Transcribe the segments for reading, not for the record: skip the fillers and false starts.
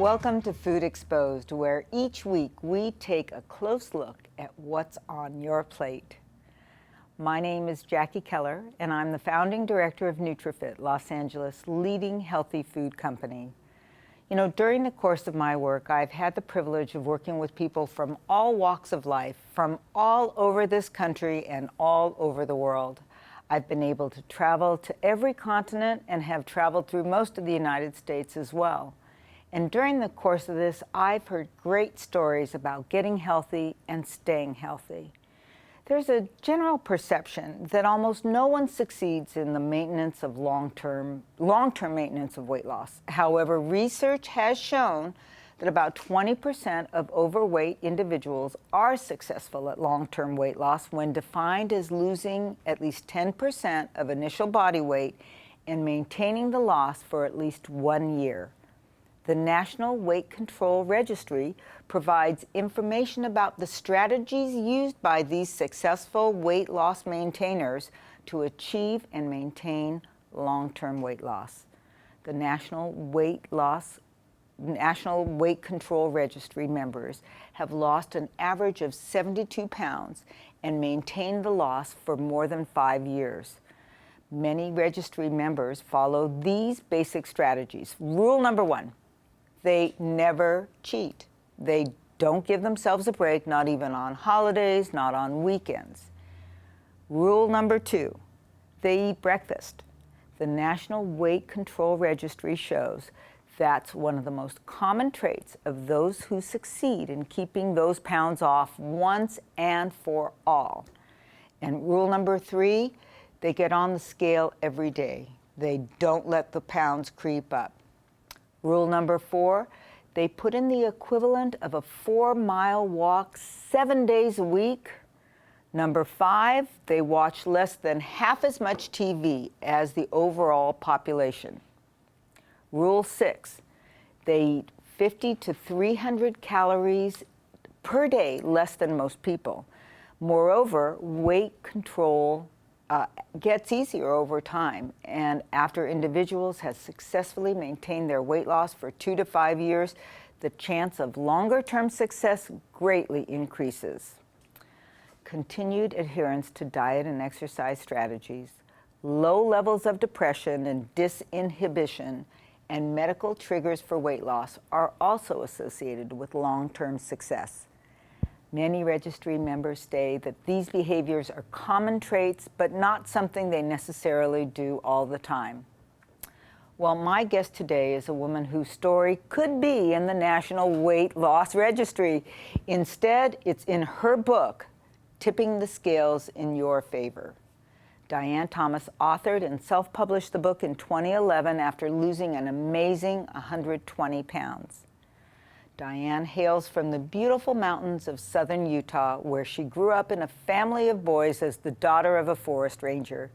Welcome to Food Exposed, where each week we take a close look at what's on your plate. My name is Jackie Keller, and I'm the founding director of NutriFit, Los Angeles' leading healthy food company. You know, during the course of my work, I've had the privilege of working with people from all walks of life, from all over this country and all over the world. I've been able to travel to every continent and have traveled through most of the United States as well. And during the course of this, I've heard great stories about getting healthy and staying healthy. There's a general perception that almost no one succeeds in the maintenance of long-term maintenance of weight loss. However, research has shown that about 20% of overweight individuals are successful at long-term weight loss when defined as losing at least 10% of initial body weight and maintaining the loss for at least 1 year. The National Weight Control Registry provides information about the strategies used by these successful weight loss maintainers to achieve and maintain long-term weight loss. The National Weight Control Registry members have lost an average of 72 pounds and maintained the loss for more than 5 years. Many registry members follow these basic strategies. Rule number 1. They never cheat. They don't give themselves a break, not even on holidays, not on weekends. Rule number 2, they eat breakfast. The National Weight Control Registry shows that's one of the most common traits of those who succeed in keeping those pounds off once and for all. And rule number 3, they get on the scale every day. They don't let the pounds creep up. Rule number 4, they put in the equivalent of a 4-mile walk 7 days a week. Number 5, they watch less than half as much TV as the overall population. Rule 6, they eat 50 to 300 calories per day less than most people. Moreover, weight control gets easier over time, and after individuals have successfully maintained their weight loss for 2 to 5 years, the chance of longer-term success greatly increases. Continued adherence to diet and exercise strategies, low levels of depression and disinhibition, and medical triggers for weight loss are also associated with long-term success. Many registry members say that these behaviors are common traits, but not something they necessarily do all the time. Well, my guest today is a woman whose story could be in the National Weight Loss Registry. Instead, it's in her book, Tipping the Scales in Your Favor. Dian Thomas authored and self-published the book in 2011 after losing an amazing 120 pounds. Diane hails from the beautiful mountains of southern Utah, where she grew up in a family of boys as the daughter of a forest ranger.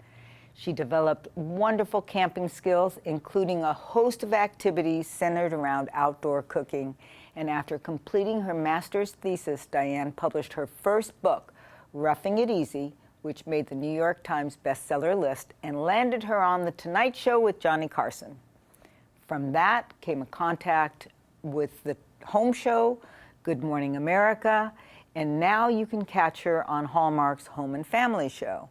She developed wonderful camping skills, including a host of activities centered around outdoor cooking. And after completing her master's thesis, Diane published her first book, Roughing It Easy, which made the New York Times bestseller list and landed her on The Tonight Show with Johnny Carson. From that came a contact with the home show, Good Morning America, and now you can catch her on Hallmark's Home and Family show.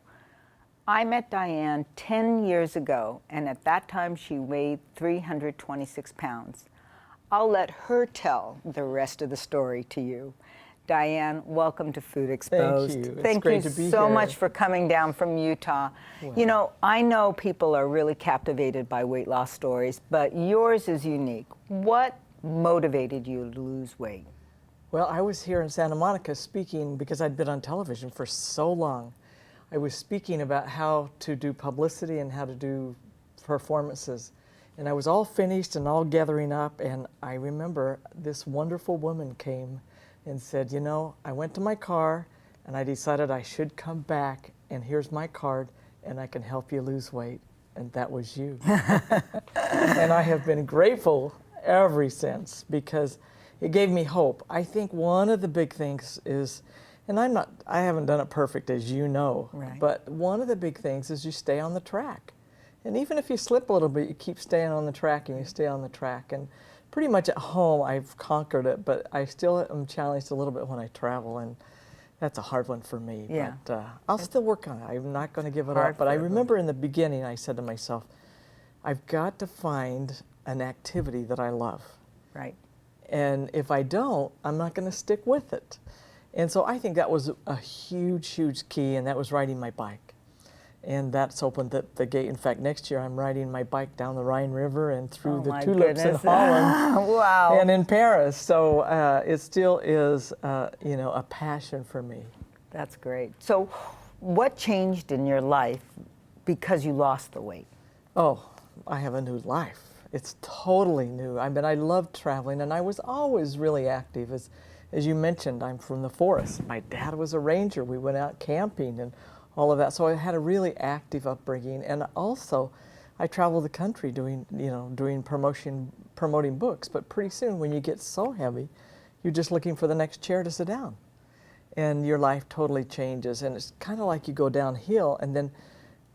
I met Diane 10 years ago, and at that time she weighed 326 pounds. I'll let her tell the rest of the story to you. Diane, welcome to Food Exposed. Thank you. Thank you so much for coming down from Utah. Wow. You know, I know people are really captivated by weight loss stories, but yours is unique. What motivated you to lose weight? Well, I was here in Santa Monica speaking because I'd been on television for so long. I was speaking about how to do publicity and how to do performances. And I was all finished and all gathering up, and I remember this wonderful woman came and said, you know, I went to my car and I decided I should come back, and here's my card and I can help you lose weight. And that was you. And I have been grateful ever since because it gave me hope. I think one of the big things is, and I haven't done it perfect, as you know, right, but one of the big things is you stay on the track. And even if you slip a little bit, you keep staying on the track and you stay on the track. And pretty much at home I've conquered it, but I still am challenged a little bit when I travel, and that's a hard one for me. Yeah. But I'll still work on it. I'm not going to give it Hard up. But I for remember in the beginning I said to myself, I've got to find an activity that I love. Right. And if I don't, I'm not going to stick with it. And so I think that was a huge, huge key, and that was riding my bike. And that's opened the gate. In fact, next year I'm riding my bike down the Rhine River and through the tulips in Holland. Wow. And in Paris. So it still is, you know, a passion for me. That's great. So what changed in your life because you lost the weight? Oh, I have a new life. It's totally new. I mean, I love traveling, and I was always really active. As you mentioned, I'm from the forest. My dad was a ranger. We went out camping and all of that. So I had a really active upbringing, and also I traveled the country doing promoting books. But pretty soon, when you get so heavy, you're just looking for the next chair to sit down, and your life totally changes. And it's kind of like you go downhill, and then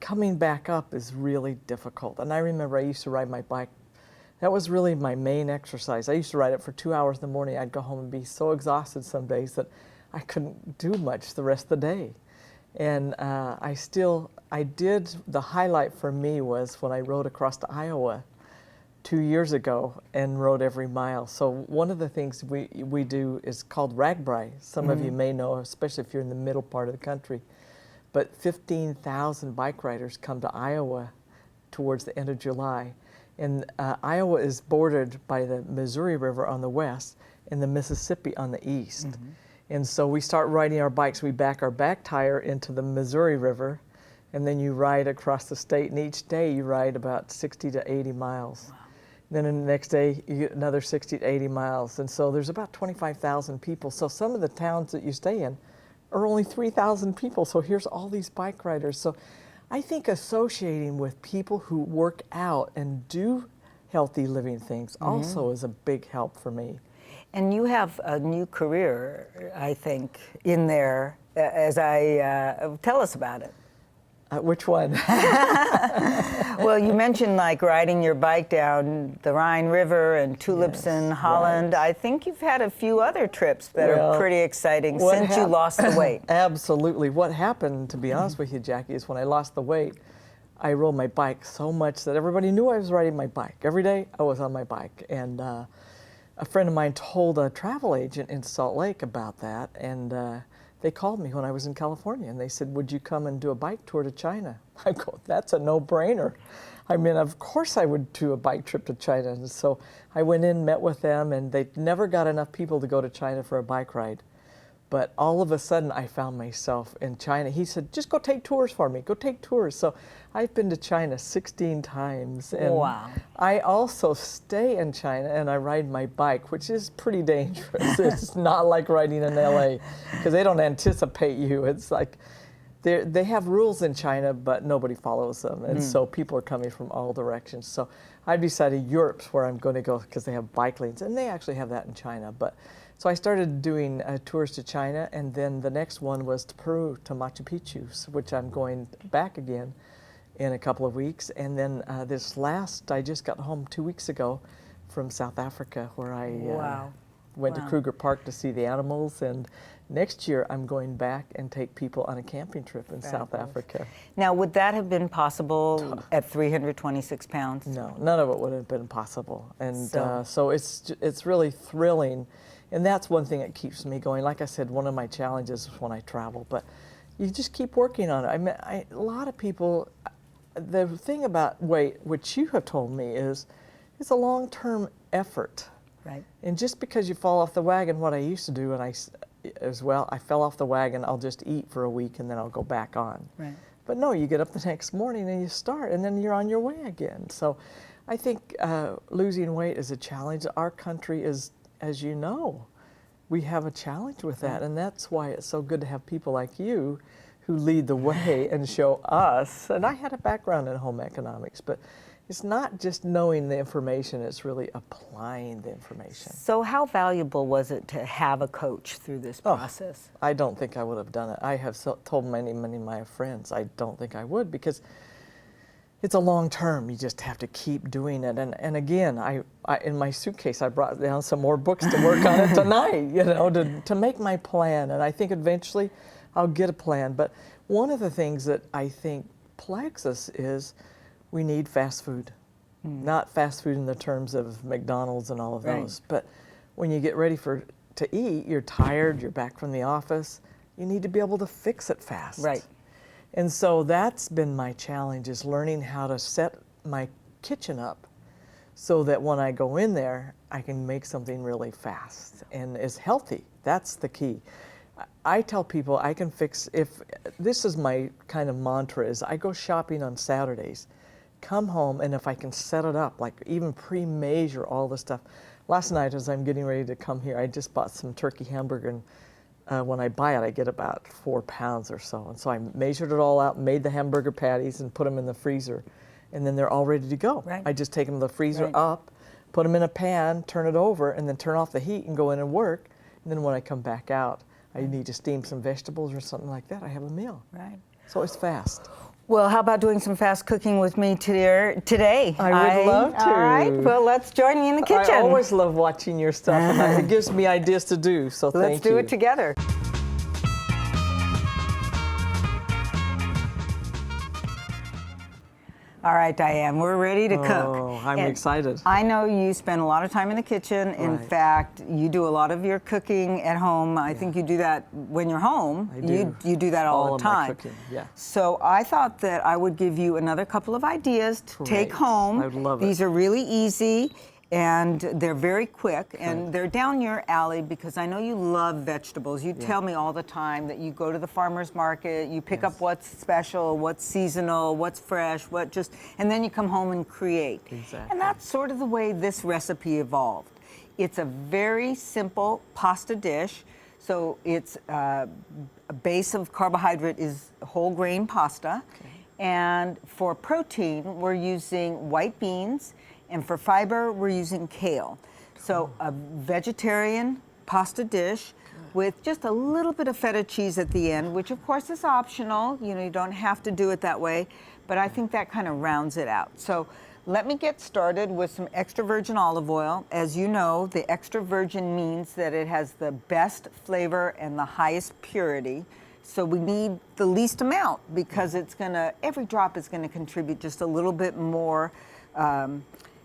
coming back up is really difficult. And I remember I used to ride my bike. That was really my main exercise. I used to ride it for 2 hours in the morning. I'd go home and be so exhausted some days that I couldn't do much the rest of the day. And I did, the highlight for me was when I rode across to Iowa 2 years ago and rode every mile. So one of the things we do is called RAGBRAI. Some of you may know, especially if you're in the middle part of the country. But 15,000 bike riders come to Iowa towards the end of July. And Iowa is bordered by the Missouri River on the west and the Mississippi on the east. And so we start riding our bikes. We back our back tire into the Missouri River, and then you ride across the state. And each day you ride about 60 to 80 miles. Wow. Then the next day you get another 60 to 80 miles. And so there's about 25,000 people. So some of the towns that you stay in are only 3,000 people. So here's all these bike riders. So I think associating with people who work out and do healthy living things also is a big help for me. And you have a new career, I think, in there, as tell us about it. Which one? Well, you mentioned like riding your bike down the Rhine River and tulips in Holland. Right. I think you've had a few other trips that are pretty exciting since you lost the weight. Absolutely. What happened, to be honest with you, Jackie, is when I lost the weight, I rode my bike so much that everybody knew I was riding my bike. Every day I was on my bike. And a friend of mine told a travel agent in Salt Lake about that, and they called me when I was in California, and they said, would you come and do a bike tour to China? I go, that's a no-brainer. I mean, of course I would do a bike trip to China. And so I went in, met with them, and they never got enough people to go to China for a bike ride. But all of a sudden, I found myself in China. He said, just go take tours for me. Go take tours. So I've been to China 16 times. And wow. I also stay in China, and I ride my bike, which is pretty dangerous. It's not like riding in LA, because they don't anticipate you. It's like they have rules in China, but nobody follows them. And so people are coming from all directions. So I've decided Europe's where I'm going to go, because they have bike lanes. And they actually have that in China. So I started doing tours to China, and then the next one was to Peru, to Machu Picchu, which I'm going back again in a couple of weeks. And then I just got home 2 weeks ago from South Africa, where I went to Kruger Park to see the animals. And next year I'm going back and take people on a camping trip in South Africa. Now, would that have been possible at 326 pounds? No, none of it would have been possible. And so it's really thrilling. And that's one thing that keeps me going. Like I said, one of my challenges is when I travel, but you just keep working on it. I mean, a lot of people, the thing about weight, which you have told me, is it's a long-term effort. Right. And just because you fall off the wagon, what I used to do, and I fell off the wagon, I'll just eat for a week and then I'll go back on. Right. But no, you get up the next morning and you start, and then you're on your way again. So I think losing weight is a challenge. Our country is, as you know, we have a challenge with that, and that's why it's so good to have people like you who lead the way and show us. And I had a background in home economics, but it's not just knowing the information, it's really applying the information. So how valuable was it to have a coach through this process? I don't think I would have done it. I have told many of my friends I don't think I would, because it's a long term. You just have to keep doing it. And again, I in my suitcase, I brought down some more books to work on it tonight, you know, to make my plan. And I think eventually I'll get a plan. But one of the things that I think plagues us is we need fast food. Not fast food in the terms of McDonald's and all of those, but when you get ready to eat, you're tired, you're back from the office, you need to be able to fix it fast. Right. And so that's been my challenge, is learning how to set my kitchen up so that when I go in there, I can make something really fast and is healthy. That's the key. I tell people I can fix, if this is my kind of mantra, is I go shopping on Saturdays, come home, and if I can set it up, like even pre-measure all the stuff. Last night as I'm getting ready to come here, I just bought some turkey hamburger, and when I buy it, I get about 4 pounds or so. And so I measured it all out, made the hamburger patties, and put them in the freezer. And then they're all ready to go. Right. I just take them to the freezer up, put them in a pan, turn it over, and then turn off the heat and go in and work. And then when I come back out, I need to steam some vegetables or something like that. I have a meal. Right. So it's fast. Well, how about doing some fast cooking with me today? I would love to. All right. Well, let's join you in the kitchen. I always love watching your stuff, and it gives me ideas to do, so thank you. Let's do it together. All right, Diane, we're ready to cook. Oh, I'm excited. I know you spend a lot of time in the kitchen. In fact, you do a lot of your cooking at home. I think you do that when you're home. I do. You do that all the time. Of my cooking, yeah. So I thought that I would give you another couple of ideas to take home. I would love it. These are really easy, and they're very quick, and they're down your alley because I know you love vegetables. You tell me all the time that you go to the farmer's market, you pick up what's special, what's seasonal, what's fresh, and then you come home and create. Exactly. And that's sort of the way this recipe evolved. It's a very simple pasta dish. So it's a base of carbohydrate is whole grain pasta. Okay. And for protein, we're using white beans. And for fiber, we're using kale. So a vegetarian pasta dish with just a little bit of feta cheese at the end, which of course is optional. You know, you don't have to do it that way, but I think that kind of rounds it out. So let me get started with some extra virgin olive oil. As you know, the extra virgin means that it has the best flavor and the highest purity. So we need the least amount because every drop is gonna contribute just a little bit more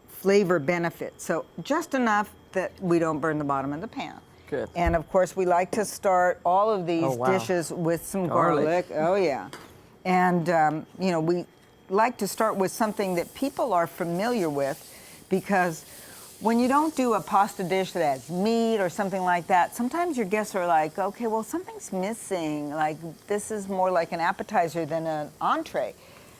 flavor benefit. So just enough that we don't burn the bottom of the pan. Good. And of course, we like to start all of these dishes with some garlic. Oh yeah. And you know, we like to start with something that people are familiar with, because when you don't do a pasta dish that has meat or something like that, sometimes your guests are like, okay, well, something's missing. Like, this is more like an appetizer than an entree.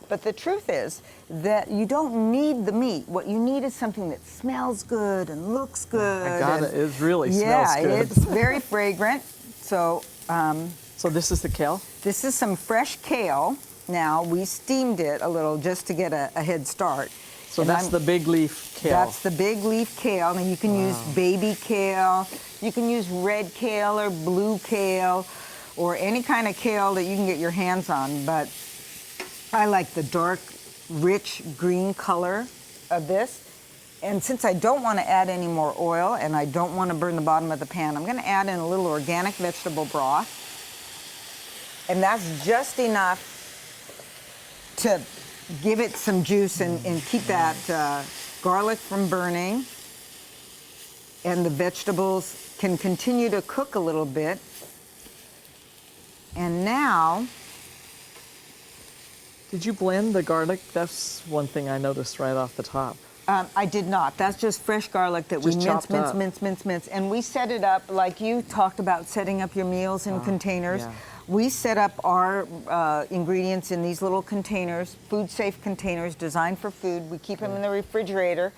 But the truth is that you don't need the meat. What you need is something that smells good and looks good. I got it. It really smells good. Yeah, it's very fragrant. So, so this is the kale? This is some fresh kale. Now, we steamed it a little just to get a head start. So and that's the big leaf kale. That's the big leaf kale. And you can use baby kale. You can use red kale or blue kale or any kind of kale that you can get your hands on. But I like the dark, rich green color of this. And since I don't want to add any more oil and I don't want to burn the bottom of the pan, I'm going to add in a little organic vegetable broth. And that's just enough to give it some juice and keep that garlic from burning. And the vegetables can continue to cook a little bit. And now, did you blend the garlic? That's one thing I noticed right off the top. I did not. That's just fresh garlic that we mince. And we set it up like you talked about setting up your meals in containers. Yeah. We set up our ingredients in these little containers, food-safe containers designed for food. We keep them in the refrigerator,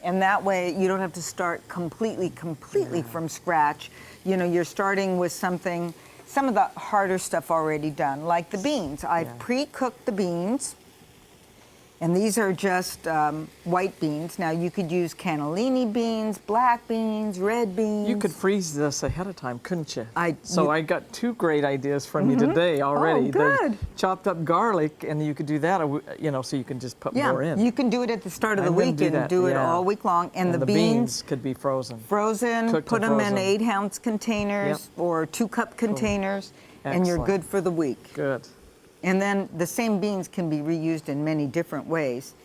and that way you don't have to start completely from scratch. You know, you're starting with some of the harder stuff already done, like the beans. I've pre-cooked the beans, And these are just white beans. Now you could use cannellini beans, black beans, red beans. You could freeze this ahead of time, couldn't you? I got 2 great ideas from you today already. Oh, good. The chopped up garlic, and you could do that, you know, so you can just put more in. You can do it at the start of the week and do it all week long. And the beans could be frozen. Put them in 8-ounce containers or 2-cup containers, and you're good for the week. Good. And then the same beans can be reused in many different ways.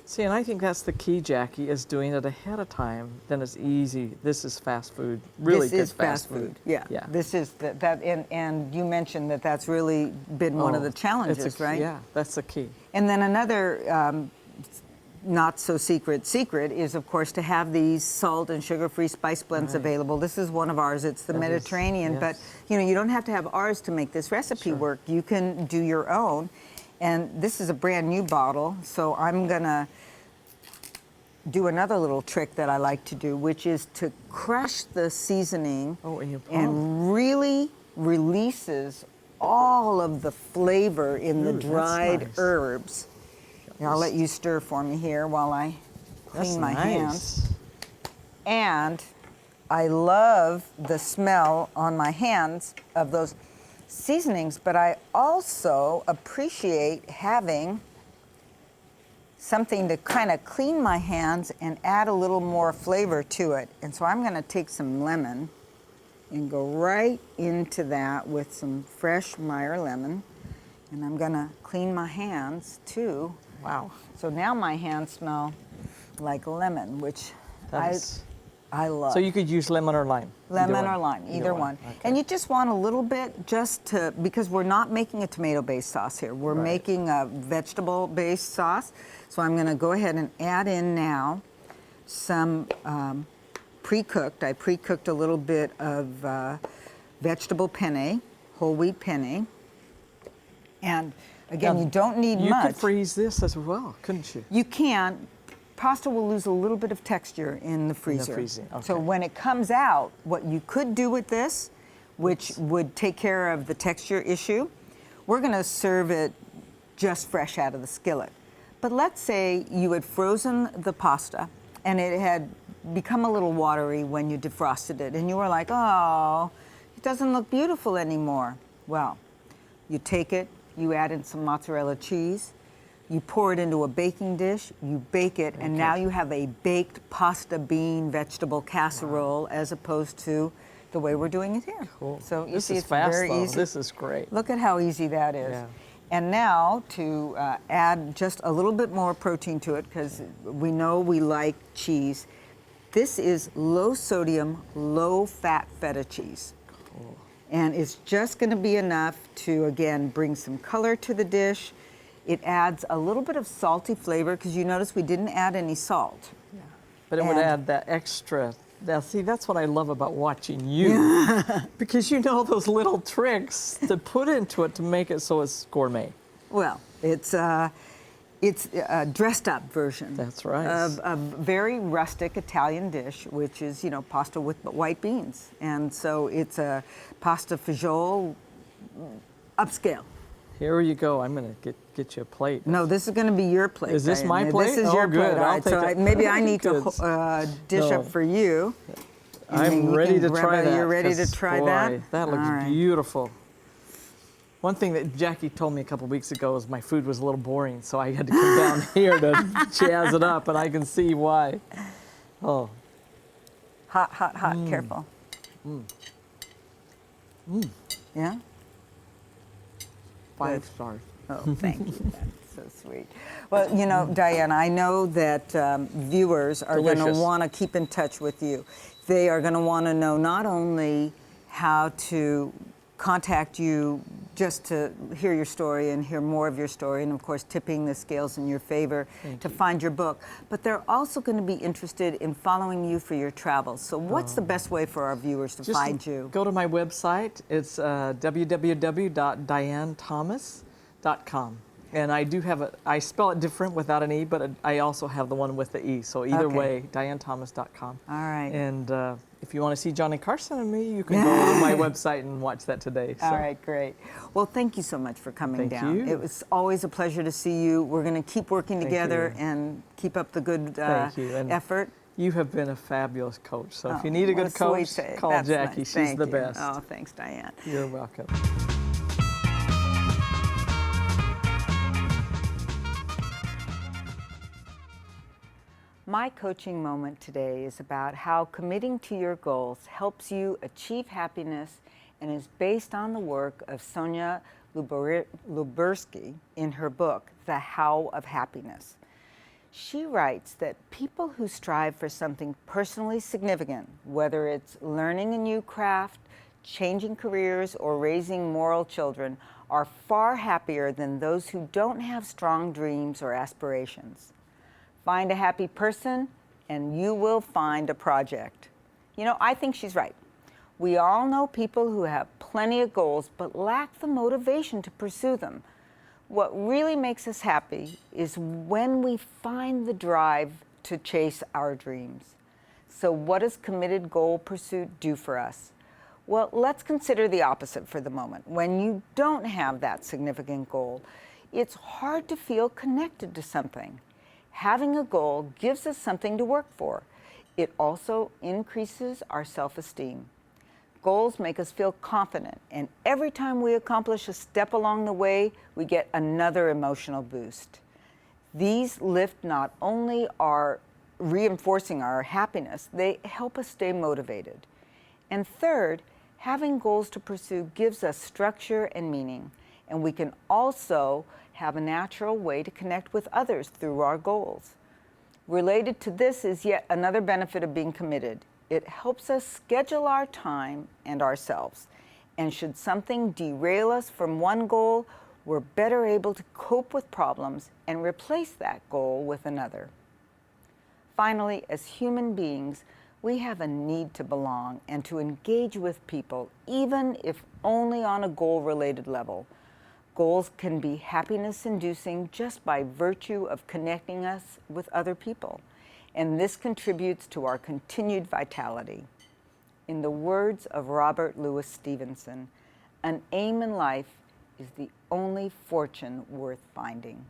See, and I think that's the key, Jackie, is doing it ahead of time. Then it's easy. This is fast food. Really good fast food. Yeah. This is and you mentioned that that's really been one of the challenges, right? Yeah, that's the key. And then another not so secret is, of course, to have these salt and sugar-free spice blends available. This is one of ours. It's the Mediterranean, but you know, you don't have to have ours to make this recipe work. You can do your own. And this is a brand new bottle, so I'm gonna do another little trick that I like to do, which is to crush the seasoning and really releases all of the flavor in the dried herbs. Now, I'll let you stir for me here while I clean my hands. And I love the smell on my hands of those seasonings, but I also appreciate having something to kind of clean my hands and add a little more flavor to it. And so I'm going to take some lemon and go right into that with some fresh Meyer lemon. And I'm going to clean my hands too. Wow. So now my hands smell like lemon, which I love. So you could use lemon or lime? Lemon or lime, either one. Okay. And you just want a little bit because we're not making a tomato-based sauce here. We're making a vegetable-based sauce. So I'm going to go ahead and add in now some pre-cooked. I pre-cooked a little bit of vegetable penne, whole wheat penne. And again, you don't need much. You could freeze this as well, couldn't you? You can. Pasta will lose a little bit of texture in the freezer. So when it comes out, what you could do with this, which would take care of the texture issue, we're going to serve it just fresh out of the skillet. But let's say you had frozen the pasta and it had become a little watery when you defrosted it, and you were like, oh, it doesn't look beautiful anymore. Well, you take it, you add in some mozzarella cheese, you pour it into a baking dish, you bake it, and now you have a baked pasta bean vegetable casserole as opposed to the way we're doing it here. Cool. So you this see, is it's fast, very easy. This is great. Look at how easy that is. Yeah. And now to add just a little bit more protein to it, because we know we like cheese. This is low sodium, low fat feta cheese. Cool. And it's just going to be enough to, again, bring some color to the dish. It adds a little bit of salty flavor, because you notice we didn't add any salt. Yeah. But it would add that extra. Now, see, that's what I love about watching you, because you know those little tricks to put into it to make it so it's gourmet. Well, it's a dressed up version. That's right. Of a very rustic Italian dish, which is, you know, pasta with white beans. And so it's a pasta fagioli upscale. Here you go. I'm going to get you a plate. No, this is going to be your plate. Is this Diane. my plate? This is your good. plate. All right, so maybe I need to dish up for you. I'm ready to try that. You're ready to try that? That looks beautiful. One thing that Jackie told me a couple weeks ago is my food was a little boring, so I had to come down here to jazz it up, and I can see why. Oh. Hot, hot, hot. Careful. Yeah? 5 stars. Oh, thank you. That's so sweet. Well, you know, Diane, I know that viewers are going to want to keep in touch with you. They are going to want to know not only how to contact you just to hear your story and hear more of your story, and of course tipping the scales in your favor to find your book, but they're also going to be interested in following you for your travels. So what's the best way for our viewers to find you? Go to my website. It's www.dianthomas.com. And I do have I spell it different without an E, but I also have the one with the E. So either way, DianeThomas.com. All right. And if you want to see Johnny Carson and me, you can go to my website and watch that today. So. All right, great. Well, thank you so much for coming down. Thank you. It was always a pleasure to see you. We're going to keep working together and keep up the good effort. You have been a fabulous coach. So if you need a good coach, call Jackie. Nice. She's the best. Oh, thanks, Diane. You're welcome. My coaching moment today is about how committing to your goals helps you achieve happiness and is based on the work of Sonia Lubersky in her book, The How of Happiness. She writes that people who strive for something personally significant, whether it's learning a new craft, changing careers, or raising moral children, are far happier than those who don't have strong dreams or aspirations. Find a happy person, and you will find a project. You know, I think she's right. We all know people who have plenty of goals but lack the motivation to pursue them. What really makes us happy is when we find the drive to chase our dreams. So what does committed goal pursuit do for us? Well, let's consider the opposite for the moment. When you don't have that significant goal, it's hard to feel connected to something. Having a goal gives us something to work for. It also increases our self-esteem. Goals make us feel confident, and every time we accomplish a step along the way, we get another emotional boost. These lift not only our reinforcing our happiness, they help us stay motivated. And third, having goals to pursue gives us structure and meaning, and we can also have a natural way to connect with others through our goals. Related to this is yet another benefit of being committed. It helps us schedule our time and ourselves. And should something derail us from one goal, we're better able to cope with problems and replace that goal with another. Finally, as human beings, we have a need to belong and to engage with people, even if only on a goal-related level. Goals can be happiness-inducing just by virtue of connecting us with other people, and this contributes to our continued vitality. In the words of Robert Louis Stevenson, an aim in life is the only fortune worth finding.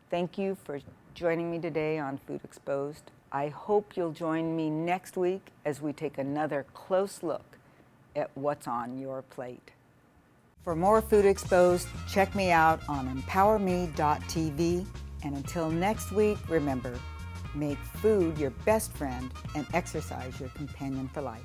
Thank you for joining me today on Food Exposed. I hope you'll join me next week as we take another close look at what's on your plate. For more Food Exposed, check me out on emPOWERme.tv. And until next week, remember, make food your best friend and exercise your companion for life.